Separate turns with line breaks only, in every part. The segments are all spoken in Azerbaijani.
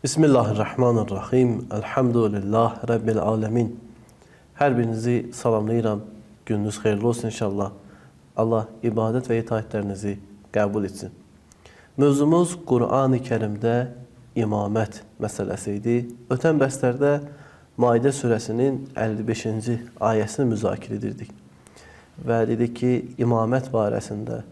Bismillahirrahmanirrahim. Elhamdülillah Rabbil alemin. Her birinizi salamlayıram. Gününüz xeyirli olsun inşallah. Allah ibadet ve itaatlerinizi qəbul etsin. Mövzumuz Qur'an-ı Kerimdə imamət məsələsiydi. Ötən bəslərdə Maidə surəsinin 55-ci ayəsini müzakirə edirdik. Və dedik ki, imamət barəsində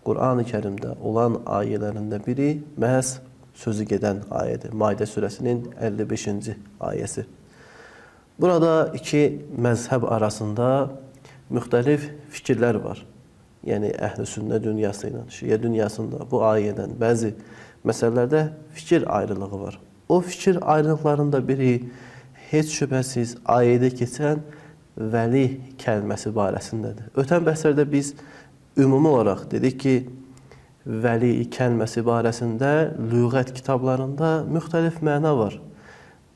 Qur'an-ı Kerimdə olan ayələrində biri məhz sözü gedən ayədir. Maidə surəsinin 55-ci ayəsi. Burada iki məzhəb arasında müxtəlif fikirlər var. Yəni, Əhl-i Sünnə dünyası ilə Şiə dünyasında bu ayədən bəzi məsələlərdə fikir ayrılığı var. O fikir ayrılıqlarında biri heç şübhəsiz ayədə keçən vəli kəlməsi barəsindədir. Ötən bəhslərdə biz ümumi olaraq dedik ki, vəli kəlməsi barəsində lüğət kitablarında müxtəlif məna var.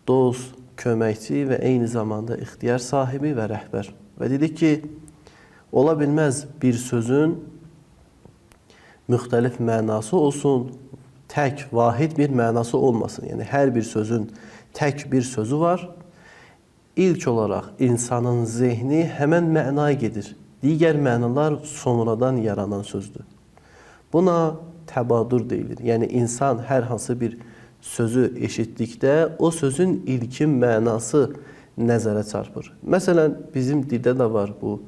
Dost, köməkçi və eyni zamanda ixtiyar sahibi və rəhbər. Və dedik ki, ola bilməz bir sözün müxtəlif mənası olsun, tək, vahid bir mənası olmasın. Yəni, hər bir sözün tək bir sözü var. İlk olaraq insanın zehni həmən mənaya gedir. Digər mənalar sonradan yaranan sözdür. Buna təbadur deyilir. Yəni, insan hər hansı bir sözü eşitdikdə o sözün ilkin mənası nəzərə çarpır. Məsələn, bizim dildə də var bu.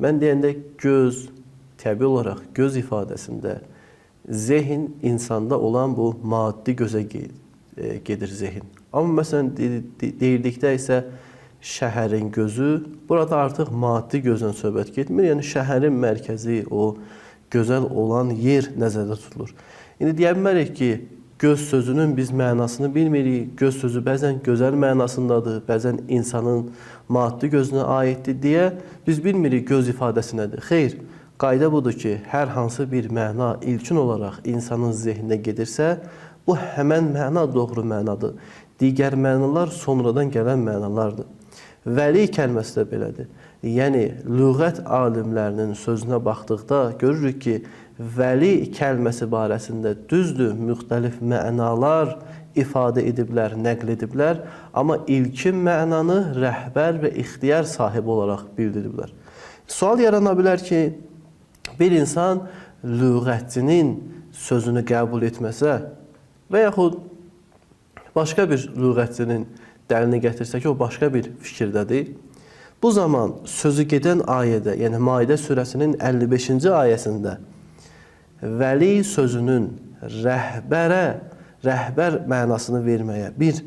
Mən deyəndə göz, təbii olaraq göz ifadəsində zehin insanda olan bu maddi gözə gedir zehin. Amma məsələn, deyildikdə isə şəhərin gözü, burada artıq maddi gözdən söhbət getmir. Yəni, şəhərin mərkəzi, o gözəl olan yer nəzərdə tutulur. İndi deyə bilmərik ki, göz sözünün biz mənasını bilmirik. Göz sözü bəzən gözəl mənasındadır, bəzən insanın maddi gözünə aiddir deyə biz bilmirik göz ifadəsi nədir. Xeyr, qayda budur ki, hər hansı bir məna ilkin olaraq insanın zehninə gedirsə, bu həmən məna doğru mənadır. Digər mənalar sonradan gələn mənalardır. Vəli kəlməsi də belədir. Yəni, lüğət alimlərinin sözünə baxdıqda görürük ki, vəli kəlməsi barəsində düzdür, müxtəlif mənalar ifadə ediblər, nəql ediblər, amma ilkin mənanı rəhbər və ixtiyar sahibi olaraq bildiriblər. Sual yarana bilər ki, bir insan lüğətçinin sözünü qəbul etməsə və yaxud başqa bir lüğətçinin dəlini gətirsə ki, o başqa bir fikirdədir. Bu zaman sözü gedən ayədə, yəni Maidə surəsinin 55-ci ayəsində vəli sözünün rəhbər mənasını verməyə bir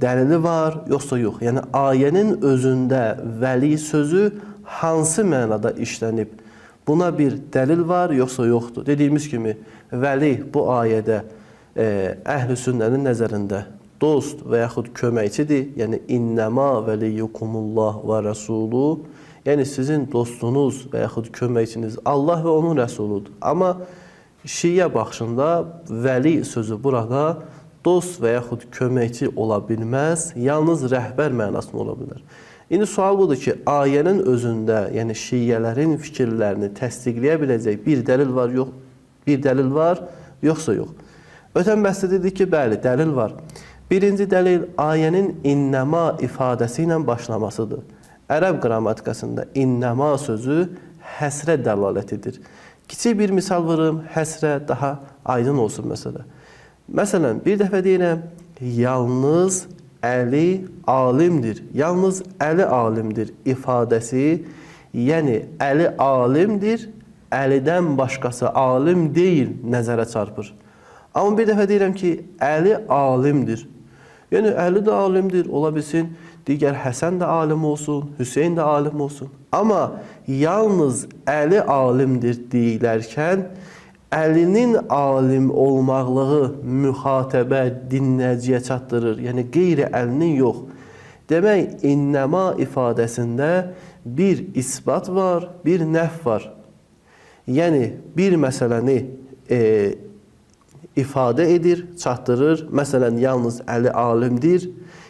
dəlili var, yoxsa yox. Yəni, ayənin özündə vəli sözü hansı mənada işlənib? Buna bir dəlil var, yoxsa yoxdur. Dediyimiz kimi, vəli bu ayədə Əhl-i Sünnənin nəzərində dost və yaxud köməkçidir. Yəni, innəmə vəliyyukumullah və rəsulu. Yəni, sizin dostunuz və yaxud köməkçiniz Allah və onun rəsuludur. Amma Şiə baxışında vəli sözü burada dost və yaxud köməkçi ola bilməz, yalnız rəhbər mənasında ola bilər. İndi sual budur ki, ayənin özündə, yəni Şiələrin fikirlərini təsdiqləyə biləcək bir dəlil var, yoxsa yox. Ötən bəhsdə dedik ki, bəli, dəlil var. Birinci dəlil ayənin innəma ifadəsi ilə başlamasıdır. Ərəb qrammatikasında innəma sözü həsrə dəlalət edir. Kiçik bir misal verim, həsrə daha aydın olsun məsələ. Məsələn, bir dəfə deyirəm, yalnız Əli alimdir. Yalnız Əli alimdir ifadəsi, yəni Əli alimdir, Əlidən başqası alim deyil nəzərə çarpır. Amma bir dəfə deyirəm ki, Əli alimdir. Yəni, Əli də alimdir, ola bilsin, digər Həsən də alim olsun, Hüseyin də alim olsun. Amma yalnız Əli alimdir deyilərkən, Əlinin alim olmaqlığı müxatəbə, dinləyiciyə çatdırır. Yəni, qeyri Əlinin yox. Demək, innəma ifadəsində bir isbat var, bir nəf var. Yəni, bir məsələni ifadə edir, çatdırır. Məsələn, yalnız Əli alimdir.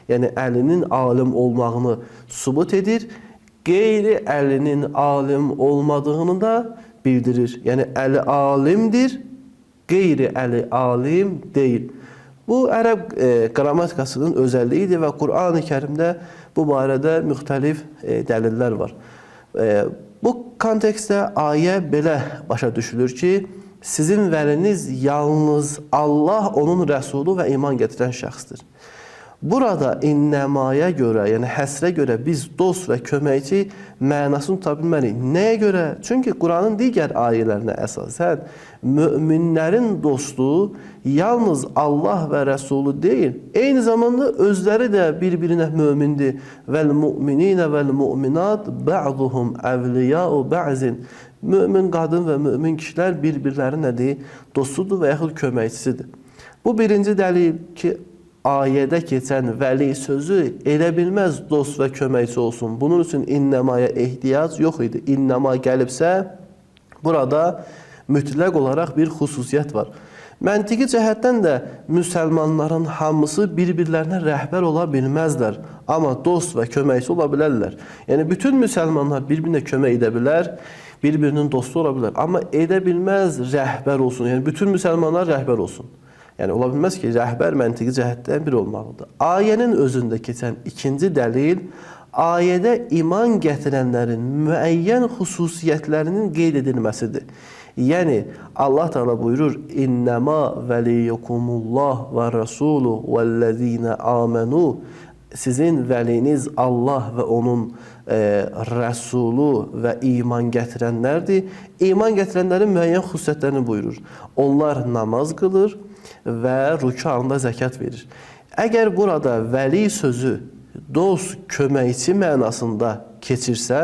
Yəni, Əlinin alim olmağını sübut edir. Qeyri Əlinin alim olmadığını da bildirir. Yəni, Əli alimdir, qeyri Əli alim deyil. Bu ərəb qrammatikasının özəlliyidir və Qur'an-ı Kərimdə bu barədə müxtəlif dəlillər var. Bu kontekstdə ayə belə başa düşülür ki, sizin vəliniz yalnız Allah, onun rəsulu və iman gətirən şəxsdir. Burada innəmaya görə, yəni həsrə görə biz dost və köməkçi mənasını tuta bilmərik. Nəyə görə? Çünki Quranın digər ayələrinə əsasən möminlərin dostu yalnız Allah və Rəsulu deyil, eyni zamanda özləri də bir-birinə mömindir. Vəl-mu'minina vəl-mu'minat ba'duhum əvliya'u ba'zin. Mömin qadın və mömin kişilər bir-birləri nədir? Dostudur və yaxud köməkçisidir. Bu birinci dəlil ki, ayədə keçən vəli sözü elə bilməz dost və köməkçi olsun. Bunun üçün innəmaya ehtiyac yox idi. İnnəma gəlibsə, burada mütləq olaraq bir xüsusiyyət var. Məntiqi cəhətdən də müsəlmanların hamısı bir-birlərinə rəhbər ola bilməzlər. Amma dost və köməkçi ola bilərlər. Yəni, bütün müsəlmanlar bir-birinə kömək edə bilər, bir-birinin dostu ola bilər. Amma edə bilməz rəhbər olsun. Yəni, bütün müsəlmanlar rəhbər olsun. Yəni, ola bilməz ki, rəhbər məntiqi cəhətdən biri olmalıdır. Ayənin özündə keçən ikinci dəlil, ayədə iman gətirənlərin müəyyən xüsusiyyətlərinin qeyd edilməsidir. Yəni, Allah Teala buyurur, İnnəmə vəliyukumullah və rəsulu vəllezine amenu. Sizin vəliniz Allah və onun rəsulu və iman gətirənlərdir. İman gətirənlərin müəyyən xüsusiyyətlərini buyurur. Onlar namaz qılır və rükû halında zəkat verir. Əgər burada vəli sözü dost, köməkçi mənasında keçirsə,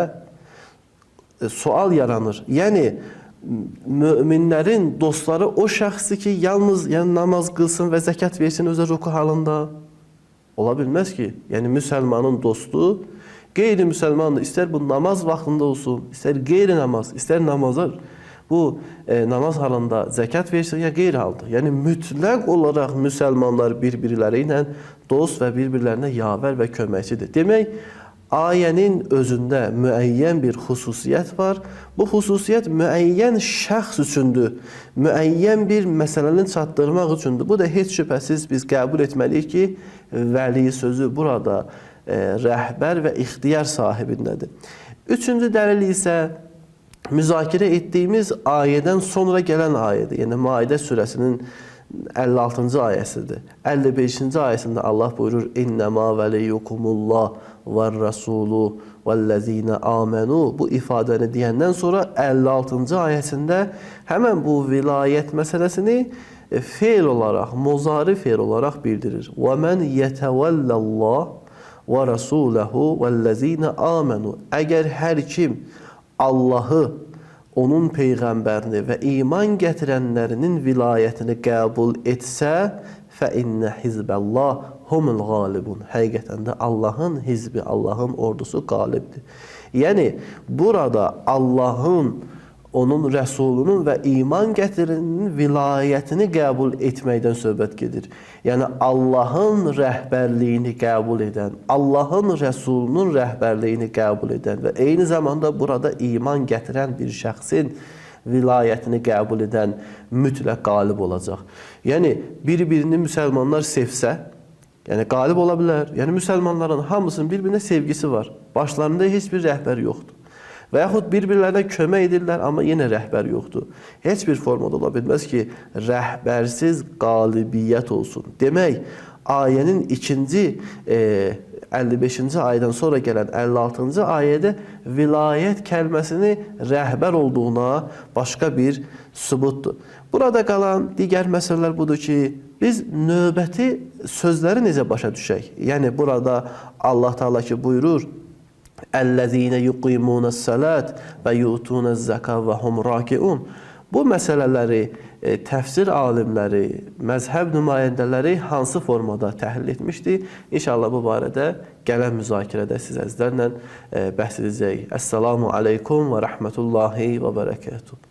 sual yaranır. Yəni, möminlərin dostları o şəxsi ki, yalnız namaz qılsın və zəkat versin özə rükû halında ola bilməz ki. Yəni, müsəlmanın dostu qeyri-müsəlmandır. İstər bu namaz vaxtında olsun, istər qeyri-namaz, istər namazlar. Bu namaz halında zəkat versin ya qeyri halda. Yəni, mütləq olaraq müsəlmanlar bir-birləri ilə dost və bir-birlərinə yavər və köməkçidir. Demək, ayənin özündə müəyyən bir xüsusiyyət var. Bu xüsusiyyət müəyyən şəxs üçündür, müəyyən bir məsələni çatdırmaq üçündür. Bu da heç şübhəsiz biz qəbul etməliyik ki, vəli sözü burada rəhbər və ixtiyar sahibindədir. Üçüncü dəlil isə müzakirə etdiyimiz ayədən sonra gələn ayədir. Yəni, Maidə surəsinin 56-cı ayəsidir. 55-ci ayəsində Allah buyurur, İnnəmə vəliyukumullah və rəsulu vəllezine amenu. Bu ifadəni deyəndən sonra 56-cı ayəsində həmən bu vilayət məsələsini feil olaraq, muzari feil olaraq bildirir. Və mən yətəvəllallah və rəsuləhu vəllezine amenu. Əgər hər kim Allahı, onun peyğəmbərini və iman gətirənlərinin vilayətini qəbul etsə, fəinnə hizbəllah humul qalibun. Həqiqətən də Allahın hizbi, Allahın ordusu qalibdir. Yəni, burada Allahın, onun rəsulunun və iman gətirəninin vilayətini qəbul etməkdən söhbət gedir. Yəni, Allahın rəhbərliyini qəbul edən, Allahın rəsulunun rəhbərliyini qəbul edən və eyni zamanda burada iman gətirən bir şəxsin vilayətini qəbul edən mütləq qalib olacaq. Yəni, bir-birini müsəlmanlar sevsə, yəni qalib ola bilər. Yəni, müsəlmanların hamısının bir-birinə sevgisi var. Başlarında heç bir rəhbər yoxdur. Və yaxud bir-birlərinə kömək edirlər, amma yenə rəhbər yoxdur. Heç bir formada ola bilməz ki, rəhbərsiz qalibiyyət olsun. Demək, ayənin ikinci 55-ci ayədən sonra gələn 56-cı ayədə vilayət kəlməsini rəhbər olduğuna başqa bir sübutdur. Burada qalan digər məsələlər budur ki, biz növbəti sözləri necə başa düşək? Yəni, burada Allah Teala ki buyurur, Əl-ləzīnə yuqimunəs-sələt və yutunəz-zəkə və hum rakiun. Bu məsələləri təfsir alimləri, məzhəb nümayəndələri hansı formada təhlil etmişdir? İnşallah bu barədə gələn müzakirədə siz əzlərlə bəhs edəcəyik. Əssalamu aleykum və rəhmətullahi və bərəkətuhu.